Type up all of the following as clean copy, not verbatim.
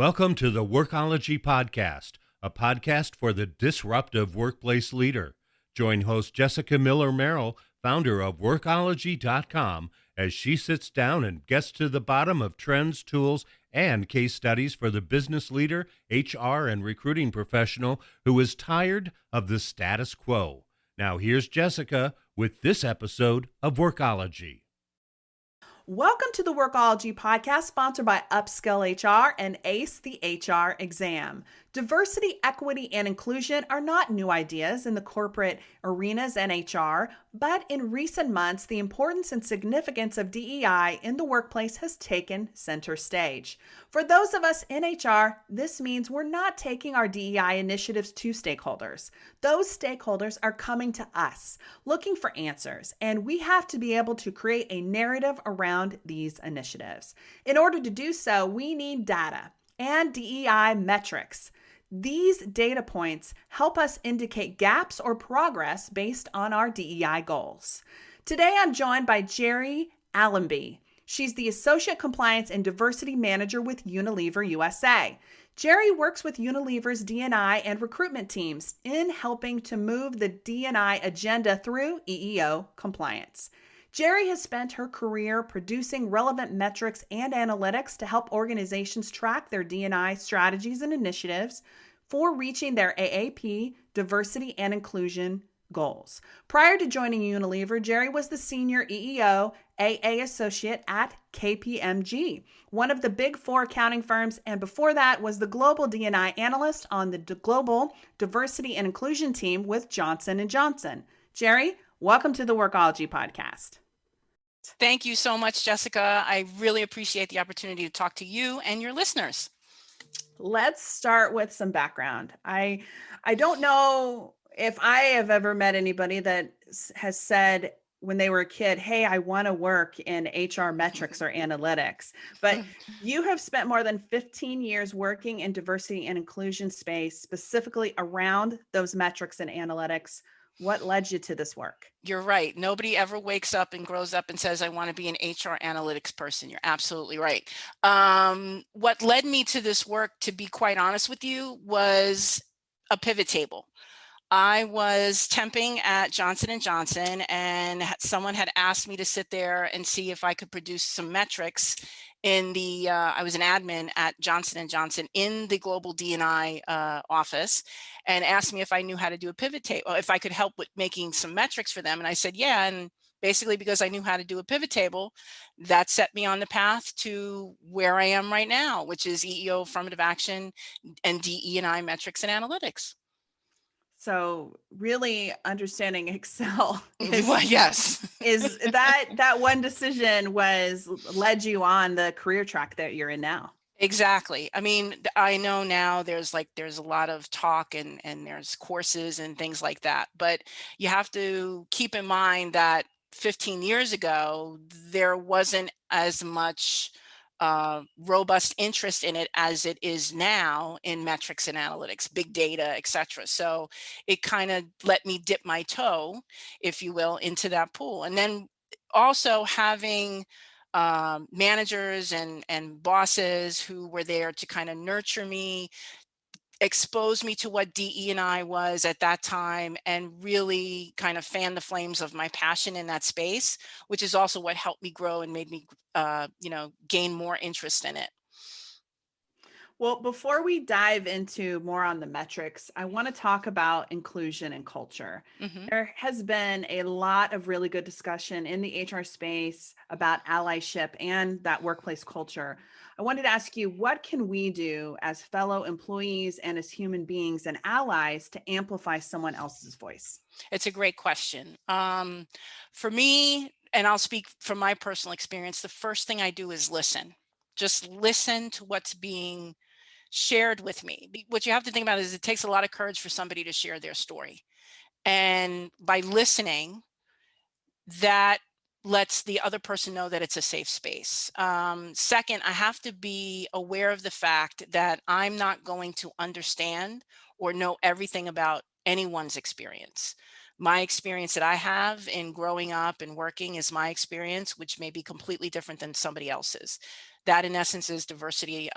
Welcome to the Workology Podcast, a podcast for the disruptive workplace leader. Join host Jessica Miller Merrill, founder of Workology.com, as she sits down and gets to the bottom of trends, tools, and case studies for the business leader, HR, and recruiting professional who is tired of the status quo. Now here's Jessica with this episode of Workology. Welcome to the Workology Podcast, sponsored by Upskill HR and ACE the HR exam. Diversity, equity, and inclusion are not new ideas in the corporate arenas and HR, but in recent months, the importance and significance of DEI in the workplace has taken center stage. For those of us in HR, this means we're not taking our DEI initiatives to stakeholders. Those stakeholders are coming to us, looking for answers, and we have to be able to create a narrative around these initiatives. In order to do so, we need data and DEI metrics. These data points help us indicate gaps or progress based on our DEI goals. Today, I'm joined by Gerri Allamby. She's the Associate Compliance and Diversity Manager with Unilever USA. Gerri works with Unilever's D&I and recruitment teams in helping to move the D&I agenda through EEO compliance. Gerri has spent her career producing relevant metrics and analytics to help organizations track their D&I strategies and initiatives for reaching their AAP, diversity and inclusion goals. Prior to joining Unilever, Gerri was the senior EEO AA associate at KPMG, one of the big four accounting firms, and before that was the global D&I analyst on the global diversity and inclusion team with Johnson & Johnson. Gerri, welcome to the Workology Podcast. Thank you so much, Jessica. I really appreciate the opportunity to talk to you and your listeners. Let's start with some background. I don't know if I have ever met anybody that has said when they were a kid, hey, I want to work in HR metrics or analytics. But you have spent more than 15 years working in diversity and inclusion space, specifically around those metrics and analytics. What led you to this work? You're right. Nobody ever wakes up and grows up and says, I want to be an HR analytics person. You're absolutely right. What led me to this work, to be quite honest with you, was a pivot table. I was temping at Johnson & Johnson, and someone had asked me to sit there and see if I could produce some metrics in the, I was an admin at Johnson & Johnson in the global D&I office, and asked me if I knew how to do a pivot table, if I could help with making some metrics for them. And I said, yeah. And basically because I knew how to do a pivot table, that set me on the path to where I am right now, which is EEO affirmative action and DE&I metrics and analytics. So really understanding Excel yes, is that one decision led you on the career track that you're in now. Exactly. I mean, I know now there's a lot of talk and there's courses and things like that, but you have to keep in mind that 15 years ago, there wasn't as much robust interest in it as it is now in metrics and analytics, big data, etc. So it kind of let me dip my toe, if you will, into that pool. And then also having managers and bosses who were there to kind of nurture me, expose me to what DE&I was at that time, and really kind of fan the flames of my passion in that space, which is also what helped me grow and made me, gain more interest in it. Well, before we dive into more on the metrics, I want to talk about inclusion and culture. Mm-hmm. There has been a lot of really good discussion in the HR space about allyship and that workplace culture. I wanted to ask you, what can we do as fellow employees and as human beings and allies to amplify someone else's voice? It's a great question. For me, and I'll speak from my personal experience, the first thing I do is listen. Just listen to what's being shared with me. What you have to think about is it takes a lot of courage for somebody to share their story. And by listening, that lets the other person know that it's a safe space. Second, I have to be aware of the fact that I'm not going to understand or know everything about anyone's experience. My experience that I have in growing up and working is my experience, which may be completely different than somebody else's. That in essence is diversity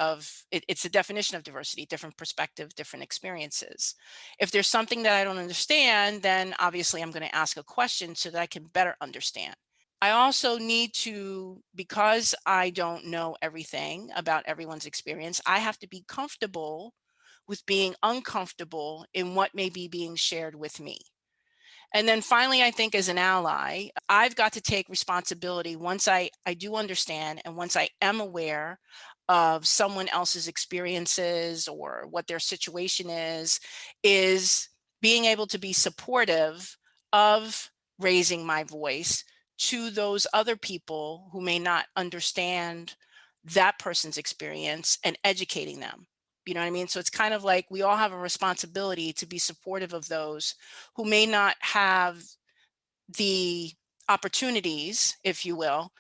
it's the definition of diversity, different perspective, different experiences. If there's something that I don't understand, then obviously I'm going to ask a question so that I can better understand. I also need to, because I don't know everything about everyone's experience, I have to be comfortable with being uncomfortable in what may be being shared with me. And then finally, I think as an ally, I've got to take responsibility once I do understand and once I am aware of someone else's experiences or what their situation is being able to be supportive of raising my voice to those other people who may not understand that person's experience and educating them. You know what I mean? So it's kind of like we all have a responsibility to be supportive of those who may not have the opportunities, if you will,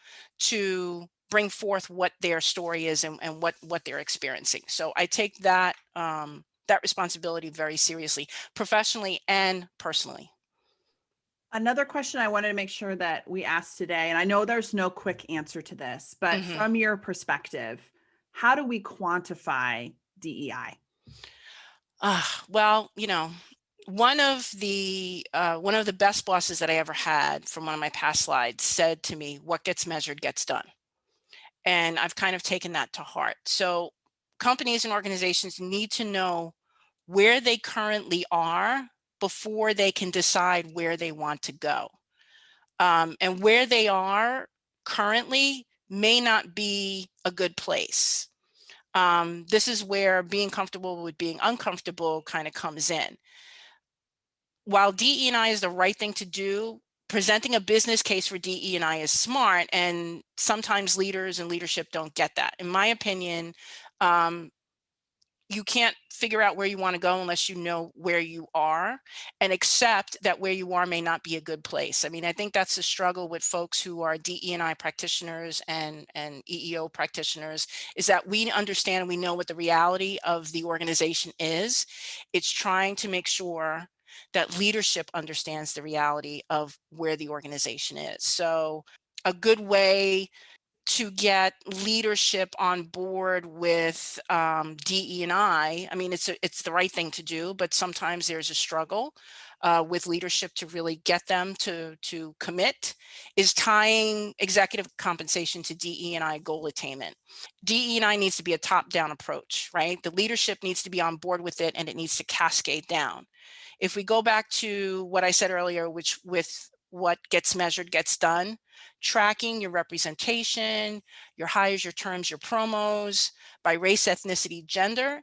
to bring forth what their story is and what they're experiencing. So I take that that responsibility very seriously, professionally and personally. Another question I wanted to make sure that we asked today, and I know there's no quick answer to this, but Mhm. from your perspective, how do we quantify DEI? Well, one of the best bosses that I ever had from one of my past slides said to me, "What gets measured gets done." And I've kind of taken that to heart. So companies and organizations need to know where they currently are before they can decide where they want to go. And where they are currently may not be a good place. This is where being comfortable with being uncomfortable kind of comes in. While DE&I is the right thing to do, presenting a business case for DE&I is smart, and sometimes leaders and leadership don't get that. In my opinion, um, you can't figure out where you want to go unless you know where you are and accept that where you are may not be a good place. I mean, I think that's the struggle with folks who are DE&I practitioners and EEO practitioners, is that we understand and we know what the reality of the organization is. It's trying to make sure that leadership understands the reality of where the organization is. So a good way to get leadership on board with DE&I. I mean, it's the right thing to do, but sometimes there's a struggle with leadership to really get them to commit. Is tying executive compensation to DE&I goal attainment. DE&I needs to be a top-down approach, right? The leadership needs to be on board with it, and it needs to cascade down. If we go back to what I said earlier, which with what gets measured gets done, tracking your representation, your hires, your terms, your promos by race, ethnicity, gender,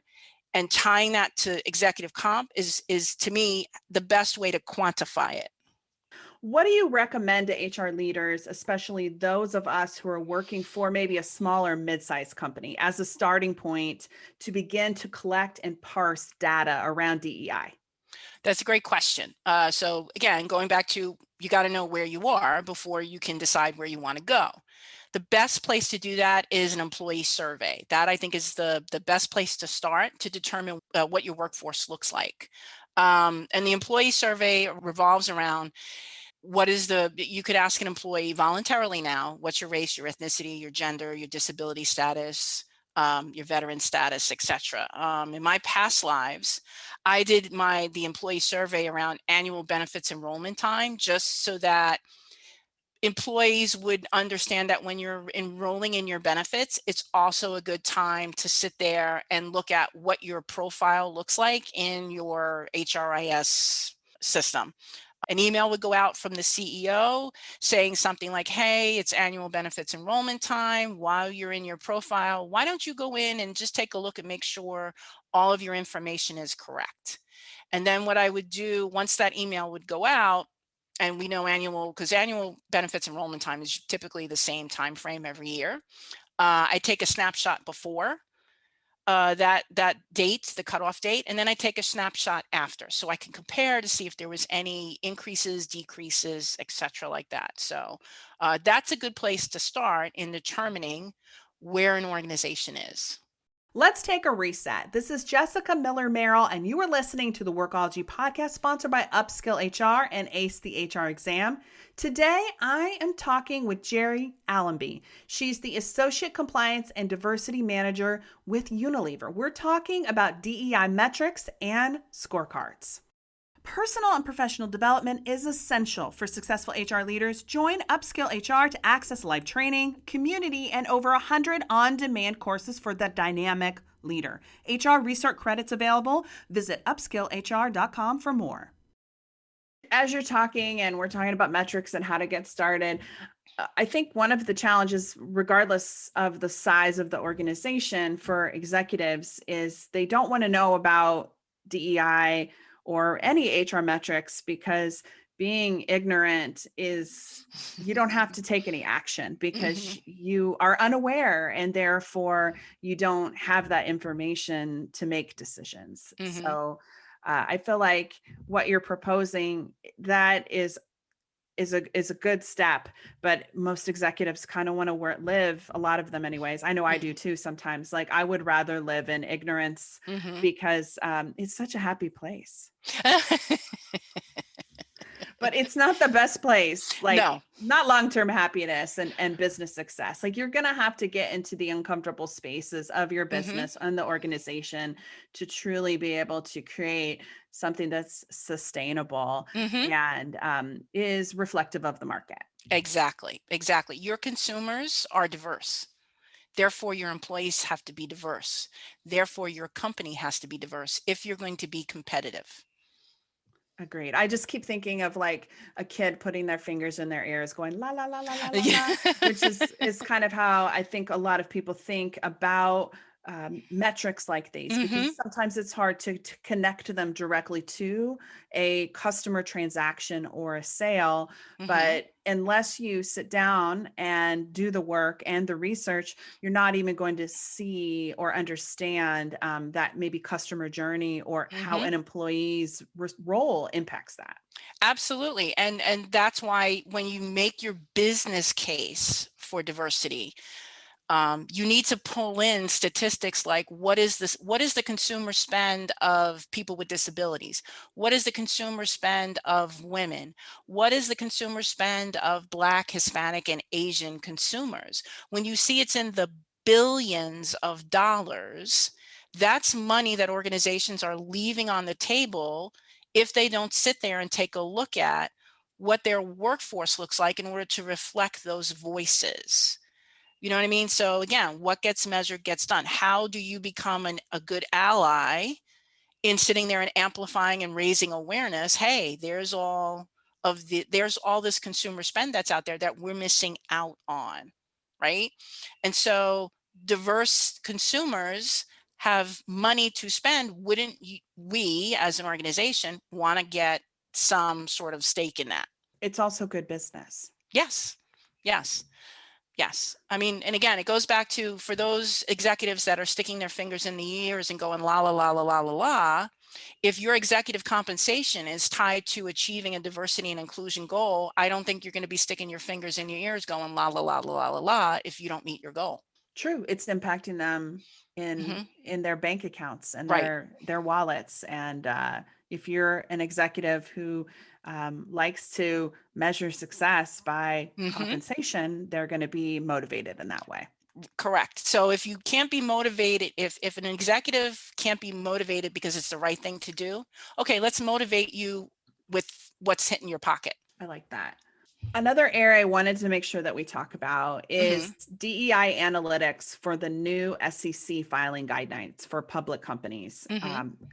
and tying that to executive comp is to me the best way to quantify it. What do you recommend to HR leaders, especially those of us who are working for maybe a smaller mid-sized company, as a starting point to begin to collect and parse data around DEI? That's a great question. So again, going back to, you got to know where you are before you can decide where you want to go. The best place to do that is an employee survey. That I think is the best place to start to determine what your workforce looks like. And the employee survey revolves around you could ask an employee voluntarily now, what's your race, your ethnicity, your gender, your disability status, your veteran status, etc. In my past lives, I did the employee survey around annual benefits enrollment time, just so that employees would understand that when you're enrolling in your benefits, it's also a good time to sit there and look at what your profile looks like in your HRIS system. An email would go out from the CEO saying something like, "Hey, it's annual benefits enrollment time. While you're in your profile, why don't you go in and just take a look and make sure all of your information is correct?" And then what I would do once that email would go out, and we know because annual benefits enrollment time is typically the same time frame every year. I take a snapshot before that date, the cutoff date, and then I take a snapshot after, so I can compare to see if there was any increases, decreases, etc., like that. So that's a good place to start in determining where an organization is. Let's take a reset. This is Jessica Miller Merrill, and you are listening to the Workology podcast sponsored by Upskill HR and ACE the HR exam. Today, I am talking with Gerri Allamby. She's the Associate Compliance and Diversity Manager with Unilever. We're talking about DEI metrics and scorecards. Personal and professional development is essential for successful HR leaders. Join Upskill HR to access live training, community, and over 100 on-demand courses for the dynamic leader. HR research credits available. Visit upskillhr.com for more. As you're talking and we're talking about metrics and how to get started, I think one of the challenges, regardless of the size of the organization for executives, is they don't want to know about DEI or any HR metrics because being ignorant is, you don't have to take any action because you are unaware and therefore you don't have that information to make decisions. So I feel like what you're proposing, that is a good step, but most executives kind of want to live, a lot of them anyways. I know I do too sometimes. Like, I would rather live in ignorance because it's such a happy place. But it's not the best place, like not long-term happiness and business success. Like, you're going to have to get into the uncomfortable spaces of your business and the organization to truly be able to create something that's sustainable and is reflective of the market. Exactly. Your consumers are diverse. Therefore, your employees have to be diverse. Therefore, your company has to be diverse if you're going to be competitive. Agreed. I just keep thinking of like a kid putting their fingers in their ears going la la la la la la, la, which is kind of how I think a lot of people think about metrics like these, because sometimes it's hard to connect them directly to a customer transaction or a sale. But unless you sit down and do the work and the research, you're not even going to see or understand that maybe customer journey or how an employee's role impacts that. Absolutely. And that's why when you make your business case for diversity, you need to pull in statistics like what is the consumer spend of people with disabilities? What is the consumer spend of women? What is the consumer spend of Black, Hispanic, and Asian consumers? When you see it's in the billions of dollars, that's money that organizations are leaving on the table if they don't sit there and take a look at what their workforce looks like in order to reflect those voices. You know what I mean? So again, what gets measured gets done. How do you become a good ally in sitting there and amplifying and raising awareness? Hey, there's all this consumer spend that's out there that we're missing out on, right? And so diverse consumers have money to spend. Wouldn't we as an organization want to get some sort of stake in that? It's also good business. Yes. I mean, and again, it goes back to, for those executives that are sticking their fingers in the ears and going la la la la la la la, if your executive compensation is tied to achieving a diversity and inclusion goal, I don't think you're going to be sticking your fingers in your ears going la la la la la la la if you don't meet your goal. True. It's impacting them in their bank accounts and Right. their wallets. And if you're an executive who likes to measure success by compensation, they're going to be motivated in that way. Correct. So if you can't be motivated, if an executive can't be motivated because it's the right thing to do, okay, let's motivate you with what's hitting your pocket. I like that. Another area I wanted to make sure that we talk about is DEI analytics for the new SEC filing guidelines for public companies.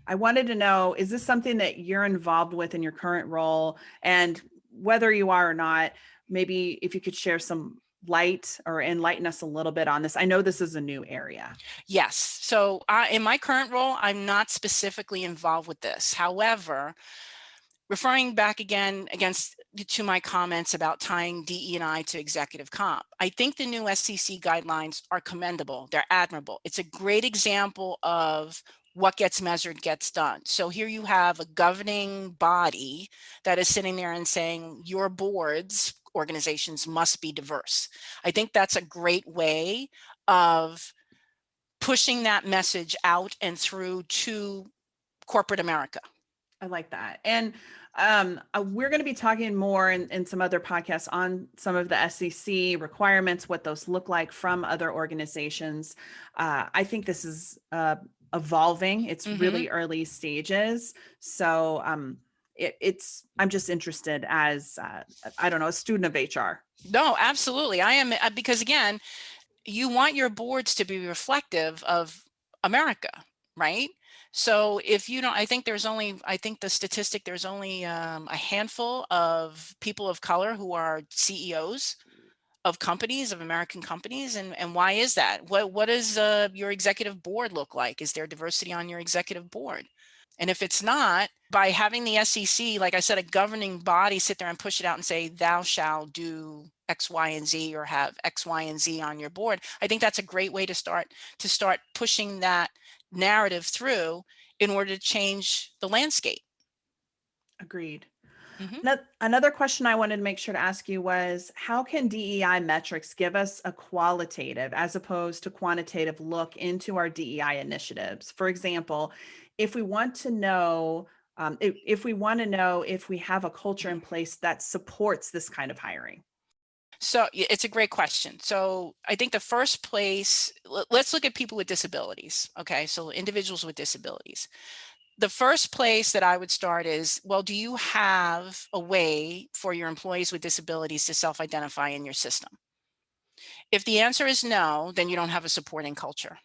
I wanted to know, is this something that you're involved with in your current role? And whether you are or not, maybe if you could share some light or enlighten us a little bit on this. I know this is a new area. Yes. So in my current role, I'm not specifically involved with this. However, referring back again to my comments about tying DE&I to executive comp, I think the new SEC guidelines are commendable. They're admirable. It's a great example of what gets measured gets done. So here you have a governing body that is sitting there and saying your boards, organizations must be diverse. I think that's a great way of pushing that message out and through to corporate America. I like that. And we're going to be talking more in some other podcasts on some of the SEC requirements, what those look like from other organizations. I think this is evolving. It's really early stages. So I'm just interested as, I don't know, a student of HR. No, absolutely. I am, because again, you want your boards to be reflective of America, right? So if you don't, I think the statistic, there's only a handful of people of color who are CEOs of companies, of American companies. And why is that? What does your executive board look like? Is there diversity on your executive board? And if it's not, by having the SEC, like I said, a governing body sit there and push it out and say, thou shall do X, Y, and Z, or have X, Y, and Z on your board, I think that's a great way to start pushing that narrative through in order to change the landscape. Agreed. Mhm. Another question I wanted to make sure to ask you was, how can DEI metrics give us a qualitative as opposed to quantitative look into our DEI initiatives? For example, if we want to know, if we want to know if we have a culture in place that supports this kind of hiring. So it's a great question. So I think the first place, let's look at people with disabilities. Okay, so individuals with disabilities. The first place that I would start is, well, do you have a way for your employees with disabilities to self-identify in your system? If the answer is no, then you don't have a supporting culture,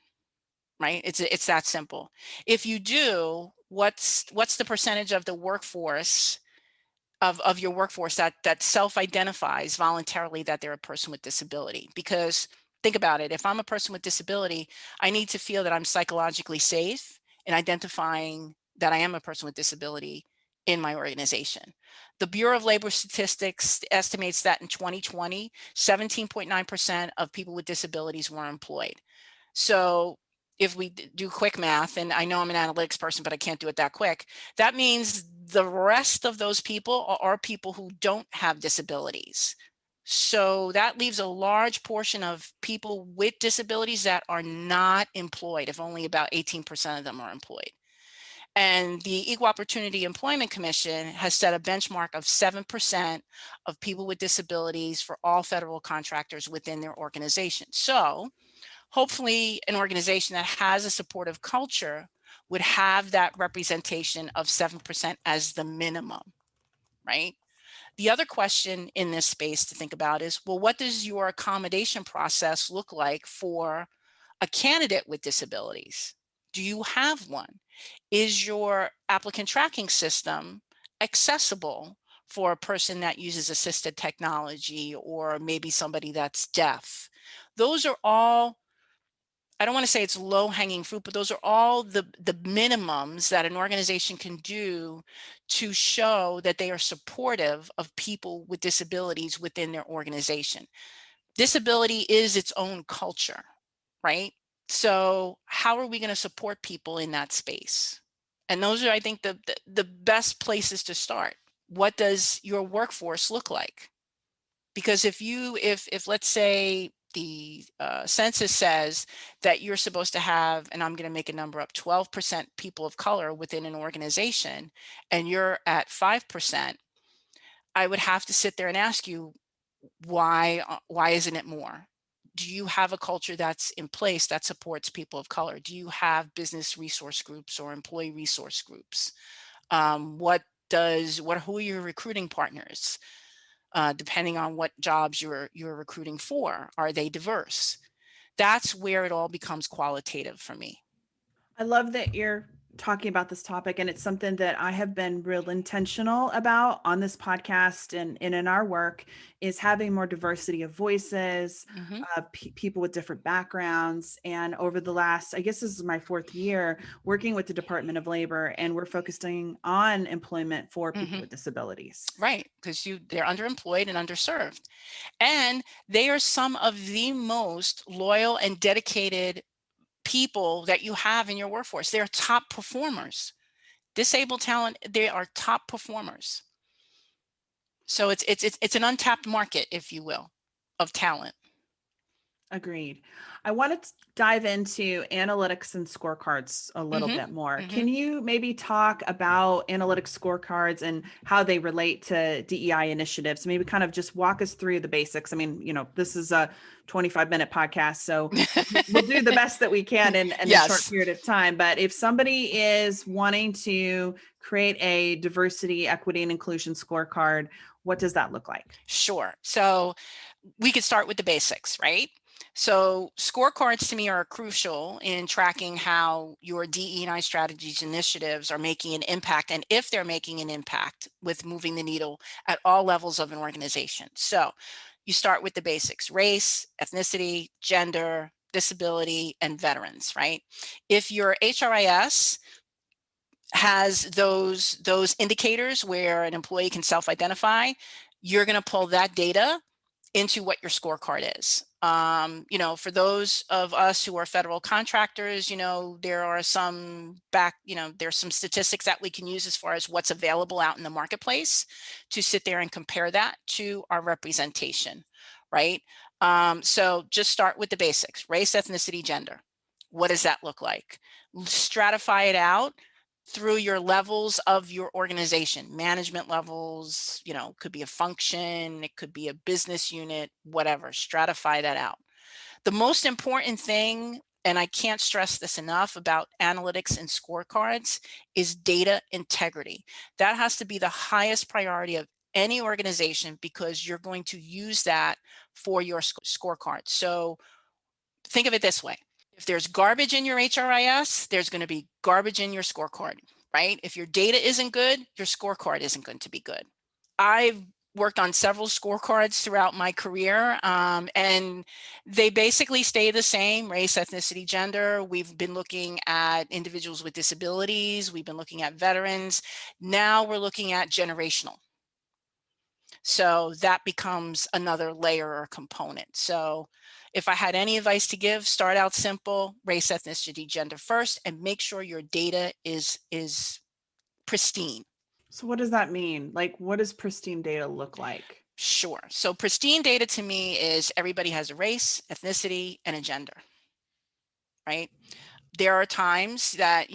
right? It's that simple. If you do, what's the percentage of the workforce of your workforce that self-identifies voluntarily that they're a person with disability? Because think about it, if I'm a person with disability, I need to feel that I'm psychologically safe in identifying that I am a person with disability in my organization. The Bureau of Labor Statistics estimates that in 2020, 17.9% of people with disabilities were employed. So if we do quick math, and I know I'm an analytics person, but I can't do it that quick, that means the rest of those people are people who don't have disabilities. So that leaves a large portion of people with disabilities that are not employed, if only about 18% of them are employed. And the Equal Opportunity Employment Commission has set a benchmark of 7% of people with disabilities for all federal contractors within their organization. So hopefully an organization that has a supportive culture would have that representation of 7% as the minimum, right? The other question in this space to think about is, well, what does your accommodation process look like for a candidate with disabilities? Do you have one? Is your applicant tracking system accessible for a person that uses assisted technology, or maybe somebody that's deaf? Those are all, I don't want to say it's low hanging fruit, but those are all the minimums that an organization can do to show that they are supportive of people with disabilities within their organization. Disability is its own culture, right? So how are we going to support people in that space? And those are, I think, the best places to start. What does your workforce look like? Because if let's say the census says that you're supposed to have, and I'm going to make a number up, 12% people of color within an organization, and you're at 5%, I would have to sit there and ask you, why isn't it more? Do you have a culture that's in place that supports people of color? Do you have business resource groups or employee resource groups? Who are your recruiting partners? Depending on what jobs you're recruiting for, are they diverse? That's where it all becomes qualitative for me. I love that you're talking about this topic, and it's something that I have been real intentional about on this podcast and in our work, is having more diversity of voices, Hmm. people with different backgrounds. And over the last, I guess this is my fourth year working with the Department of Labor, and we're focusing on employment for people Hmm. with disabilities. Right, because they're underemployed and underserved, and they are some of the most loyal and dedicated people that you have in your workforce. They're top performers. Disabled talent, they are top performers. So it's an untapped market, if you will, of talent. Agreed. I want to dive into analytics and scorecards a little Mm-hmm. bit more. Mm-hmm. Can you maybe talk about analytics scorecards and how they relate to DEI initiatives? Maybe kind of just walk us through the basics. I mean, this is a 25-minute podcast, so we'll do the best that we can in a short Yes. period of time. But if somebody is wanting to create a diversity, equity, and inclusion scorecard, what does that look like? Sure. So we could start with the basics, right? So scorecards to me are crucial in tracking how your DE&I strategies initiatives are making an impact, and if they're making an impact with moving the needle at all levels of an organization. So you start with the basics: race, ethnicity, gender, disability, and veterans, right? If your HRIS has those indicators where an employee can self-identify, you're going to pull that data into what your scorecard is. For those of us who are federal contractors, there are there's some statistics that we can use as far as what's available out in the marketplace to sit there and compare that to our representation, right? So just start with the basics: race, ethnicity, gender. What does that look like? Stratify it out through your levels of your organization. Management levels, could be a function, it could be a business unit, whatever. Stratify that out. The most important thing, and I can't stress this enough about analytics and scorecards, is data integrity. That has to be the highest priority of any organization, because you're going to use that for your scorecard. So think of it this way: if there's garbage in your HRIS, there's going to be garbage in your scorecard, right? If your data isn't good, your scorecard isn't going to be good. I've worked on several scorecards throughout my career, and they basically stay the same: race, ethnicity, gender. We've been looking at individuals with disabilities. We've been looking at veterans. Now we're looking at generational. So that becomes another layer or component. So if I had any advice to give, start out simple: race, ethnicity, gender first, and make sure your data is pristine. So what does that mean? Like, what does pristine data look like? Sure. So pristine data to me is everybody has a race, ethnicity, and a gender, right? There are times that,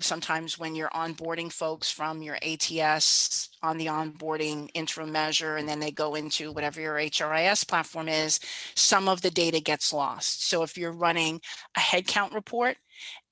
sometimes when you're onboarding folks from your ATS on the onboarding interim measure, and then they go into whatever your HRIS platform is, some of the data gets lost. So if you're running a headcount report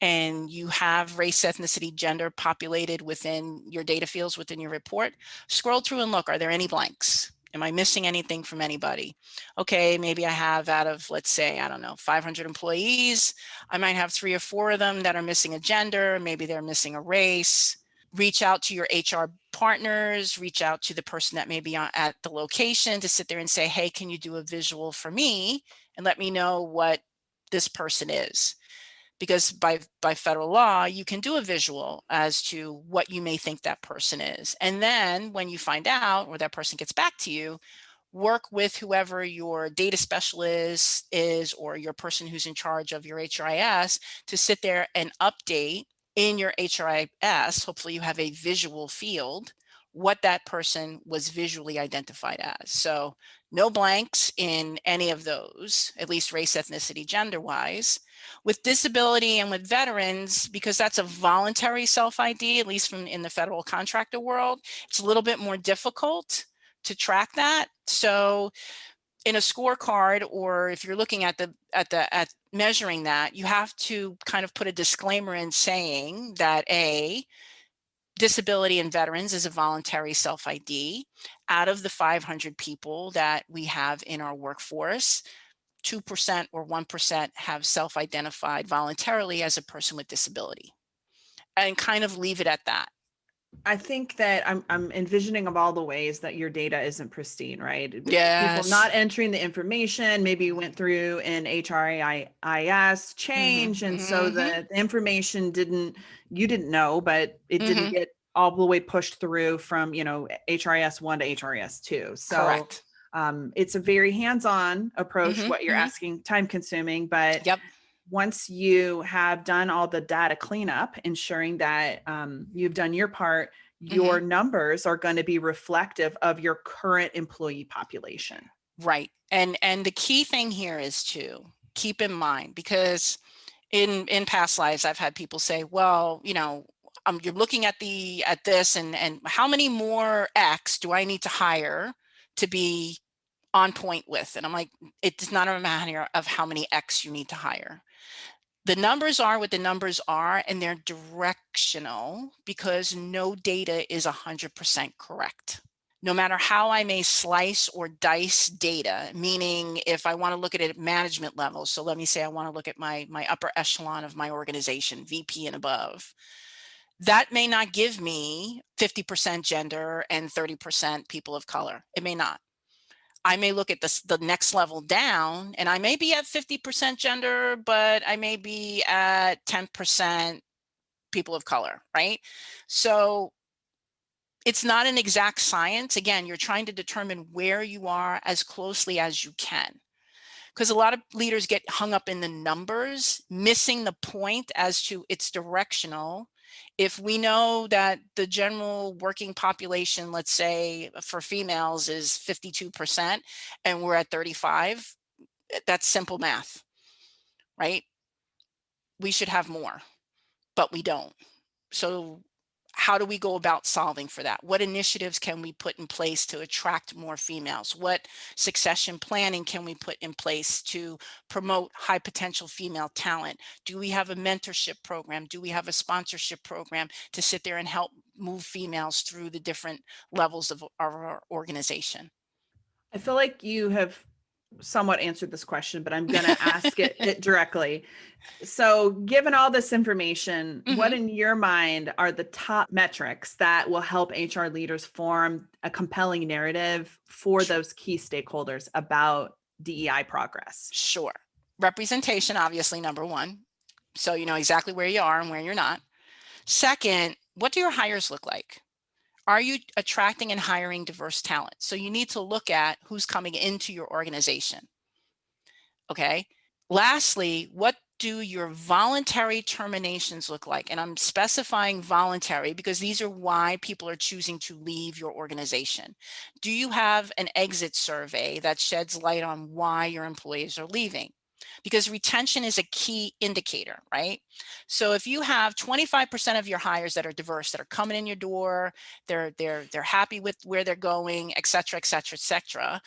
and you have race, ethnicity, gender populated within your data fields within your report, scroll through and look: are there any blanks? Am I missing anything from anybody? Okay, maybe I have, out of, let's say, I don't know, 500 employees, I might have 3 or 4 of them that are missing a gender, maybe they're missing a race. Reach out to your HR partners, reach out to the person that may be at the location to sit there and say, hey, can you do a visual for me and let me know what this person is? Because by federal law, you can do a visual as to what you may think that person is. And then when you find out, or that person gets back to you, work with whoever your data specialist is, or your person who's in charge of your HRIS, to sit there and update in your HRIS. Hopefully you have a visual field, what that person was visually identified as. So no blanks in any of those, at least race, ethnicity, gender wise. With disability and with veterans, because that's a voluntary self-ID, at least from in the federal contractor world, it's a little bit more difficult to track that. So in a scorecard, or if you're looking at measuring that, you have to kind of put a disclaimer in saying that disability and veterans is a voluntary self-ID. Out of the 500 people that we have in our workforce, 2% or 1% have self-identified voluntarily as a person with disability, and kind of leave it at that. I think that I'm envisioning of all the ways that your data isn't pristine, right? People Yes. not entering the information. Maybe you went through an HRIS change, and so the information you didn't know, but it didn't get all the way pushed through from HRIS 1 to HRIS 2. So Correct. it's a very hands-on approach. What you're asking, time consuming, but Yep. once you have done all the data cleanup, ensuring that you've done your part, your numbers are going to be reflective of your current employee population. Right. And the key thing here is to keep in mind, because in past lives I've had people say, well, you're looking at this and how many more X do I need to hire to be on point with? And I'm like, it's not a matter of how many X you need to hire. The numbers are what the numbers are, and they're directional because no data is 100% correct. No matter how I may slice or dice data, meaning if I want to look at it at management level, so let me say I want to look at my upper echelon of my organization, VP and above, that may not give me 50% gender and 30% people of color. It may not. I may look at the next level down, and I may be at 50% gender, but I may be at 10% people of color, right? So it's not an exact science. Again, you're trying to determine where you are as closely as you can, because a lot of leaders get hung up in the numbers, missing the point as to it's directional. If we know that the general working population, let's say for females, is 52% and we're at 35, that's simple math, right? We should have more, but we don't. So how do we go about solving for that? What initiatives can we put in place to attract more females? What succession planning can we put in place to promote high potential female talent? Do we have a mentorship program? Do we have a sponsorship program to sit there and help move females through the different levels of our organization? I feel like you have somewhat answered this question, but I'm going to ask it directly. So, given all this information, what in your mind are the top metrics that will help HR leaders form a compelling narrative for those key stakeholders about DEI progress? Sure. Representation, obviously, number one. So you know exactly where you are and where you're not. Second, what do your hires look like? Are you attracting and hiring diverse talent? So you need to look at who's coming into your organization. Okay. Lastly, what do your voluntary terminations look like? And I'm specifying voluntary because these are why people are choosing to leave your organization. Do you have an exit survey that sheds light on why your employees are leaving? Because retention is a key indicator, right? So if you have 25% of your hires that are diverse, that are coming in your door, they're happy with where they're going, et cetera, et cetera, et cetera.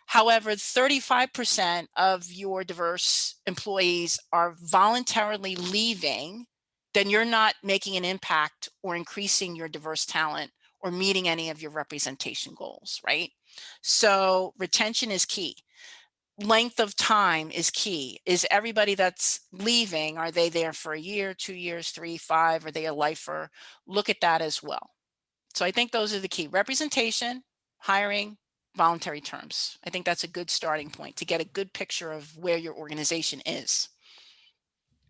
However, 35% of your diverse employees are voluntarily leaving, then you're not making an impact or increasing your diverse talent or meeting any of your representation goals, right? So retention is key. Length of time is key. Is everybody that's leaving, are they there for a year, 2 years, 3, 5? Are they a lifer? Look at that as well. So I think those are the key: representation, hiring, voluntary terms. I think that's a good starting point to get a good picture of where your organization is.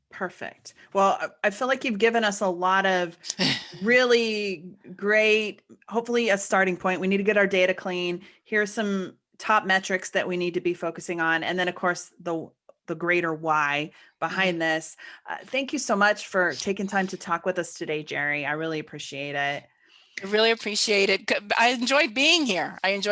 Perfect. Well, I feel like you've given us a lot of really great, hopefully a starting point. We need to get our data clean. Here's some top metrics that we need to be focusing on. And then of course, the greater why behind this. Thank you so much for taking time to talk with us today, Gerri. I really appreciate it. I really appreciate it. I enjoyed being here. And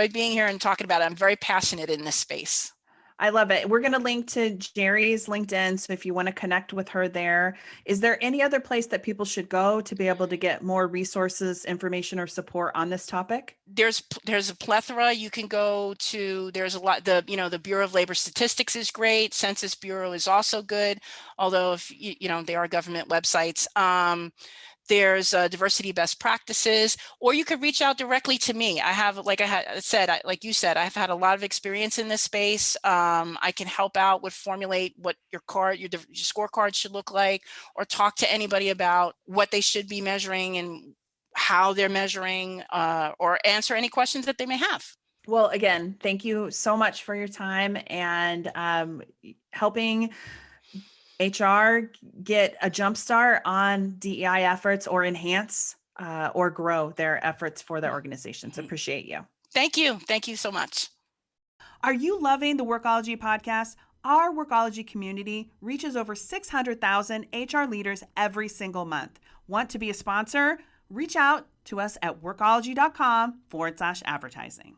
talking about it. I'm very passionate in this space. I love it. We're going to link to Gerri's LinkedIn. So if you want to connect with her there, is there any other place that people should go to be able to get more resources, information, or support on this topic? There's a plethora. You can go to, there's a lot, the Bureau of Labor Statistics is great. Census Bureau is also good. Although if they are government websites. There's diversity best practices, or you could reach out directly to me. I have, like you said, I've had a lot of experience in this space. I can help out with formulate what your scorecard should look like, or talk to anybody about what they should be measuring and how they're measuring, or answer any questions that they may have. Well, again, thank you so much for your time and helping HR get a jump start on DEI efforts, or enhance or grow their efforts for their organizations. Appreciate you. Thank you. Thank you so much. Are you loving the Workology podcast? Our Workology community reaches over 600,000 HR leaders every single month. Want to be a sponsor? Reach out to us at workology.com/advertising.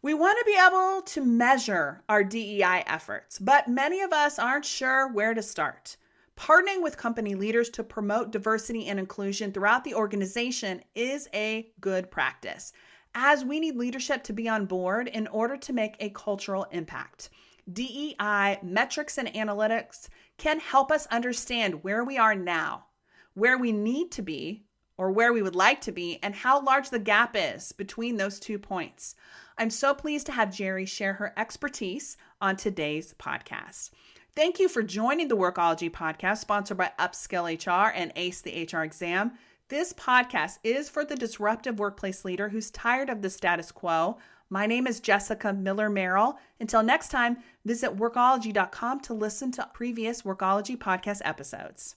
We want to be able to measure our DEI efforts, but many of us aren't sure where to start. Partnering with company leaders to promote diversity and inclusion throughout the organization is a good practice, as we need leadership to be on board in order to make a cultural impact. DEI metrics and analytics can help us understand where we are now, where we need to be, or where we would like to be, and how large the gap is between those 2 points. I'm so pleased to have Gerri share her expertise on today's podcast. Thank you for joining the Workology podcast, sponsored by Upskill HR and ACE the HR exam. This podcast is for the disruptive workplace leader who's tired of the status quo. My name is Jessica Miller Merrill. Until next time, visit workology.com to listen to previous Workology podcast episodes.